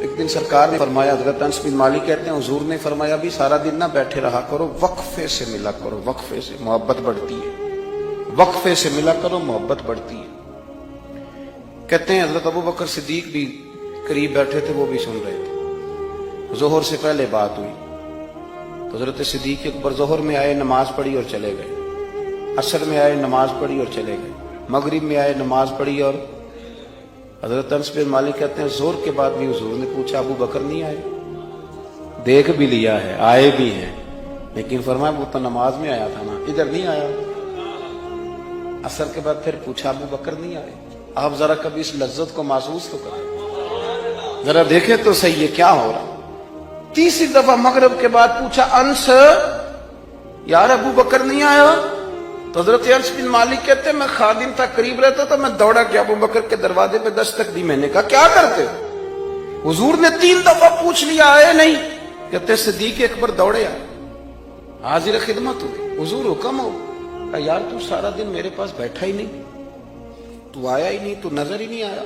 ایک دن سرکار نے فرمایا, حضرت انس بن مالک کہتے ہیں حضور نے فرمایا بھی سارا دن نہ بیٹھے رہا کرو, وقفے سے ملا کرو, وقفے سے محبت بڑھتی ہے, وقفے سے ملا کرو محبت بڑھتی ہے. کہتے ہیں حضرت ابو بکر صدیق بھی قریب بیٹھے تھے, وہ بھی سن رہے تھے. ظہر سے پہلے بات ہوئی تو حضرت صدیق اکبر ظہر میں آئے, نماز پڑھی اور چلے گئے. عصر میں آئے, نماز پڑھی اور چلے گئے. مغرب میں آئے, نماز پڑھی اور حضرت انس بن مالک کہتے ہیں ظہر کے بعد بھی حضور نے پوچھا ابو بکر نہیں آئے؟ دیکھ بھی لیا ہے, آئے بھی ہیں, لیکن فرمایا وہ تو نماز میں آیا تھا نا, ادھر نہیں آیا. عصر کے بعد پھر پوچھا ابو بکر نہیں آئے. آپ ذرا کبھی اس لذت کو محسوس تو کریں, ذرا دیکھیں تو صحیح ہے کیا ہو رہا. تیسری دفعہ مغرب کے بعد پوچھا انس یار ابو بکر نہیں آیا؟ تو حضرت انس بن مالک کہتے ہیں میں خادم تھا, قریب رہتا تھا, میں دوڑا کہ ابو بکر کے دروازے پہ دستک دی. میں نے کہا کیا کرتے ہو؟ حضور نے 3 دفعہ پوچھ لیا, آئے نہیں. کہتے صدیق اکبر دوڑے آئے, حاضر خدمت ہوئے. حضور حکم ہو. کہا یار تو سارا دن میرے پاس بیٹھا ہی نہیں, تو آیا ہی نہیں, تو نظر ہی نہیں آیا.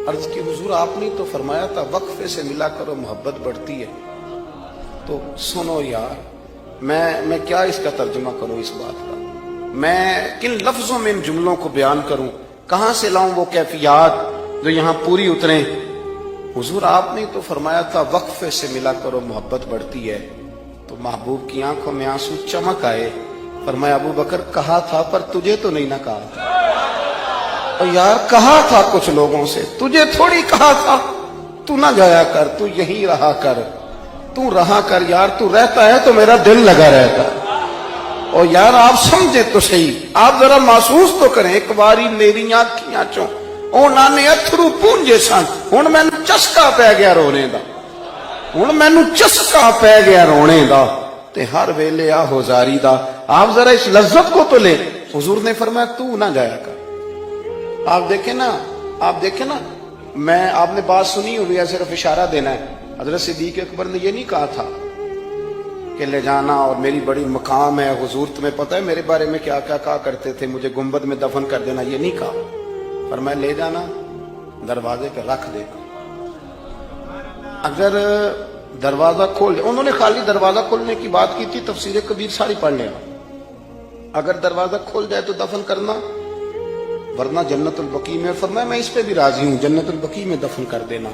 عرض کی حضور آپ نے تو فرمایا تھا وقفے سے ملا کرو محبت بڑھتی ہے. تو سنو یار, میں کیا اس کا ترجمہ کروں اس بات کا, میں کن لفظوں میں ان جملوں کو بیان کروں, کہاں سے لاؤں وہ کیفیات جو یہاں پوری اتریں. حضور آپ نے تو فرمایا تھا وقفے سے ملا کرو محبت بڑھتی ہے. تو محبوب کی آنکھوں میں آنسو چمک آئے. فرمایا ابو بکر کہا تھا پر تجھے تو نہیں نہ کہا تھا. اور یار کہا تھا کچھ لوگوں سے, تجھے تھوڑی کہا تھا تو نہ جایا کر, تو یہی رہا کر, تو رہا کر. یار تو رہتا ہے تو میرا دل لگا رہتا ہے. اور یار آپ سمجھے تو صحیح, آپ ذرا محسوس تو کریں. ایک باری میری آنکھیاں چوں اونا نے اتھرو پونجے سن, ہن مینوں چسکا پی گیا رونے دا, ہن مینوں چسکا پی گیا رونے دا, تے ہر ویلے آ ہوزاری دا. آپ ذرا اس لذت کو تو لیں. حضور نے فرمایا تو نہ جایا کر. آپ دیکھیں نا, میں آپ نے بات سنی ہوئی ہے, صرف اشارہ دینا ہے. حضرت صدیق اکبر نے یہ نہیں کہا تھا کہ لے جانا اور میری بڑی مقام ہے, حضور تمہیں پتہ ہے میرے بارے میں کیا کیا کہا کرتے تھے, مجھے گنبد میں دفن کر دینا, یہ نہیں کہا. فرمایا لے جانا, دروازے پہ رکھ دے. اگر دروازہ کھول دے, انہوں نے خالی دروازہ کھولنے کی بات کی تھی, تفسیر کبیر ساری پڑھ لینا. اگر دروازہ کھول جائے تو دفن کرنا, ورنہ جنت البقیع میں. فرمایا میں اس پہ بھی راضی ہوں, جنت البقیع میں دفن کر دینا.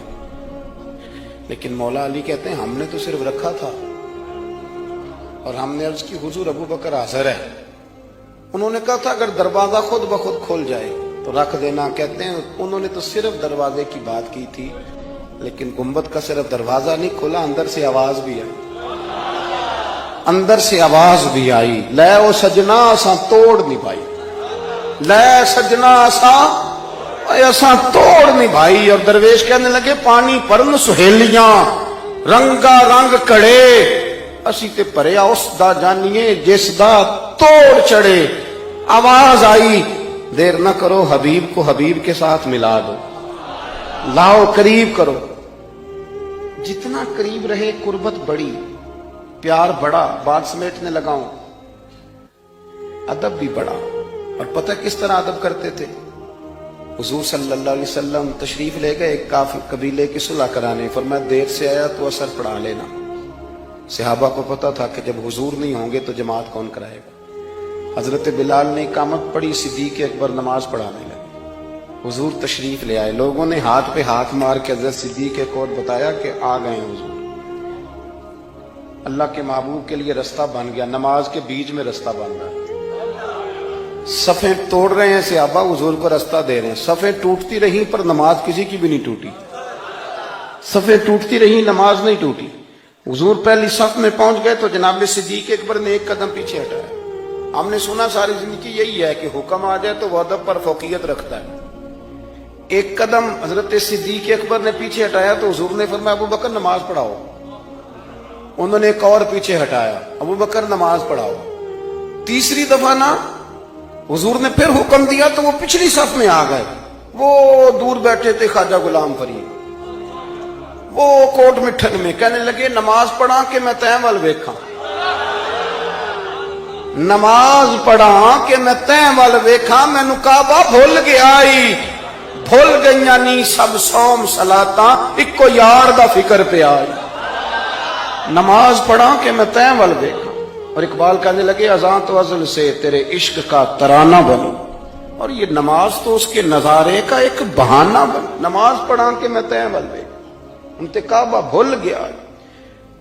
لیکن مولا علی کہتے ہیں ہم نے تو صرف رکھا تھا, اور ہم نے عرض کی حضور ابو بکر حاضر ہے. انہوں نے کہا تھا اگر دروازہ خود بخود کھل جائے تو رکھ دینا. کہتے ہیں انہوں نے تو صرف دروازے کی بات کی تھی, لیکن گنبد کا صرف دروازہ نہیں کھلا, اندر سے آواز بھی آئی, اندر سے آواز بھی آئی, لے او سجنا اساں توڑ نہیں پائی, لے سجنا اساں توڑ نہیں بھائی. اور درویش کہنے لگے پانی پرن سہیلیاں رنگا رنگ کڑے, اسی تے پریا اس دا جانیے جس دا توڑ چڑھے. آواز آئی دیر نہ کرو, حبیب کو حبیب کے ساتھ ملا دو, لاؤ قریب کرو. جتنا قریب رہے قربت بڑی, پیار بڑا. بات سمیٹنے لگاؤں, ادب بھی بڑا. اور پتہ کس طرح ادب کرتے تھے؟ حضور صلی اللہ علیہ وسلم تشریف لے گئے ایک کافر قبیلے کی صلح کرانے. فرمایا دیر سے آیا تو اثر پڑھا لینا. صحابہ کو پتا تھا کہ جب حضور نہیں ہوں گے تو جماعت کون کرائے گا. حضرت بلال نے اقامت پڑھی, صدیق اکبر نماز پڑھانے لگے. حضور تشریف لے آئے, لوگوں نے ہاتھ پہ ہاتھ مار کے حضرت صدیق کو بتایا کہ آ گئے ہیں حضور. اللہ کے محبوب کے لیے رستہ بن گیا, نماز کے بیچ میں رستہ بن رہا ہے. صفیں توڑ رہے ہیں صحابہ, حضور کو رستہ دے رہے ہیں. صفیں ٹوٹتی رہیں پر نماز کسی کی بھی نہیں ٹوٹی. صفیں ٹوٹتی رہیں, نماز نہیں ٹوٹی. حضور پہلی صف میں پہنچ گئے تو جناب صدیق اکبر نے ایک قدم پیچھے ہٹایا. ہم نے سنا ساری زندگی یہی ہے کہ حکم آ جائے تو وہ ادب پر فوقیت رکھتا ہے. ایک قدم حضرت صدیق اکبر نے پیچھے ہٹایا تو حضور نے فرمایا ابو بکر نماز پڑھاؤ. انہوں نے ایک اور پیچھے ہٹایا, ابو بکر نماز پڑھاؤ. تیسری دفعہ نا حضور نے پھر حکم دیا تو وہ پچھلی صف میں آ گئے. وہ دور بیٹھے تھے خواجہ غلام فرید, وہ کوٹ مٹھن میں, کہنے لگے نماز پڑھا کہ میں تیں ول ویکھاں, نماز پڑھا کہ میں تیں ول ویکھاں, مینوں کعبہ بھول گیا. بھول گئیاں نی سب سوم صلاتاں اکو یار دا فکر پہ آئی نماز پڑھا کہ میں تیں ول دیکھا اور اقبال کہنے لگے اذان تو ازل سے تیرے عشق کا ترانہ بنو اور یہ نماز تو اس کے نظارے کا ایک بہانہ بن نماز پڑھا کہ میں تیں ول دیکھا انتقابہ بھول گیا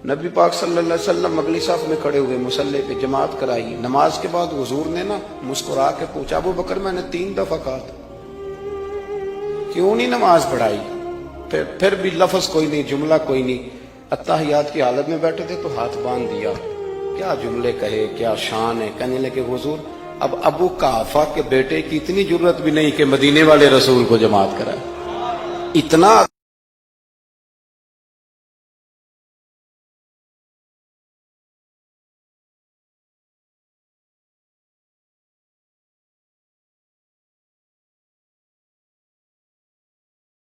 نبی پاک صلی اللہ علیہ وسلم اگلی صف میں کھڑے ہوئے مصلی پہ جماعت کرائی نماز کے بعد حضور نے نا مسکرا کے پوچھا ابو بکر میں نے 3 دفعہ کہا تھا کیوں نہیں نماز پڑھائی پھر بھی لفظ کوئی نہیں جملہ کوئی نہیں اتحیات کی حالت میں بیٹھے تھے تو ہاتھ باندھ دیا کیا جملے کہے کیا شان ہے کہنے لگے حضور اب ابو قحافہ کے بیٹے کی اتنی جرت بھی نہیں کہ مدینے والے رسول کو جماعت کرائے اتنا